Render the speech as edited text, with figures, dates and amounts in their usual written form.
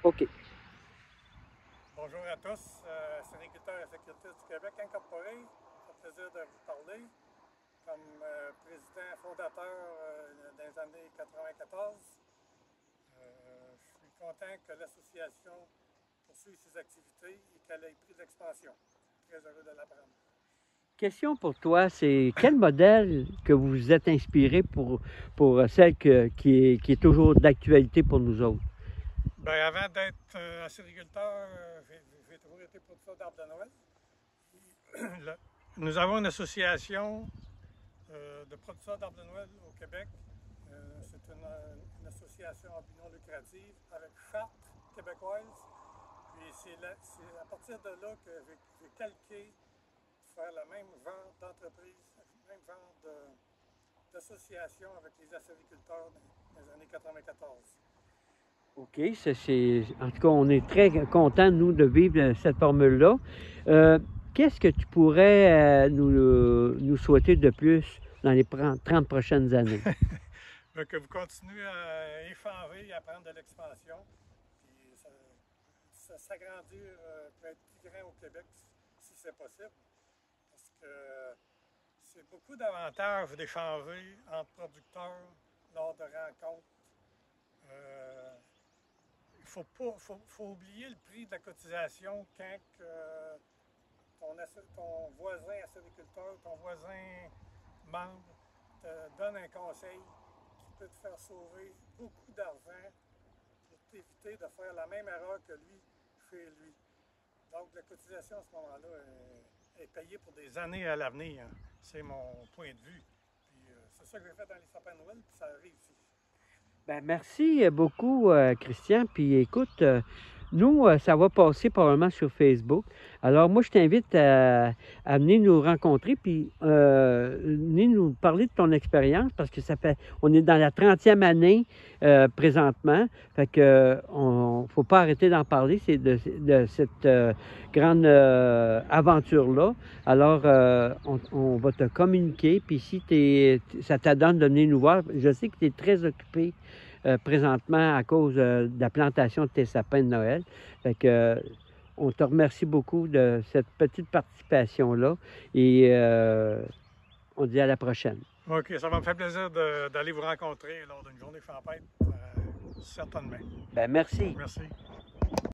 OK. Bonjour à tous, Sériculteurs et Sécuritistes du Québec Incorporé. Ça fait plaisir de vous parler. Comme président fondateur dans les années 94, je suis content que l'association poursuive ses activités et qu'elle ait pris de l'expansion. Très heureux de l'apprendre. Question pour toi, c'est quel modèle que vous vous êtes inspiré pour celle qui est toujours d'actualité pour nous autres? Bien, avant d'être acériculteur, j'ai toujours été producteur d'arbres de Noël. Nous avons une association de producteurs d'arbres de Noël au Québec. C'est une association à but non lucratif avec charte québécoise. Puis c'est à partir de là que j'ai calqué faire le même genre d'entreprise, le même genre d'association avec les acériculteurs dans les années 94. OK, en tout cas, on est très contents, nous, de vivre cette formule-là. Qu'est-ce que tu pourrais nous souhaiter de plus dans les 30 prochaines années? Que vous continuez à échanger et à prendre de l'expansion. Puis ça s'agrandir peut être plus grand au Québec si c'est possible. Parce que c'est beaucoup d'avantages d'échanger entre producteurs lors de rencontres. Il faut oublier le prix de la cotisation quand ton voisin acériculteur, ton voisin membre te donne un conseil qui peut te faire sauver beaucoup d'argent pour t'éviter de faire la même erreur que lui fait lui. Donc la cotisation à ce moment-là est payée pour des années à l'avenir. C'est mon point de vue. C'est ça que j'ai fait dans les sapins de Noël, puis ça a réussi. Ben, merci beaucoup, Christian. Puis écoute, nous, ça va passer probablement sur Facebook. Alors, moi, je t'invite à venir nous rencontrer, puis venir nous parler de ton expérience, parce que on est dans la 30e année présentement. Fait que, faut pas arrêter d'en parler, c'est de cette grande aventure-là. Alors, on va te communiquer, puis si ça t'adonne de venir nous voir, je sais que tu es très occupé présentement à cause de la plantation de tes sapins de Noël. Fait que, on te remercie beaucoup de cette petite participation-là et on dit à la prochaine. OK, ça va me faire plaisir d'aller vous rencontrer lors d'une journée champêtre, certainement. Ben merci. Merci.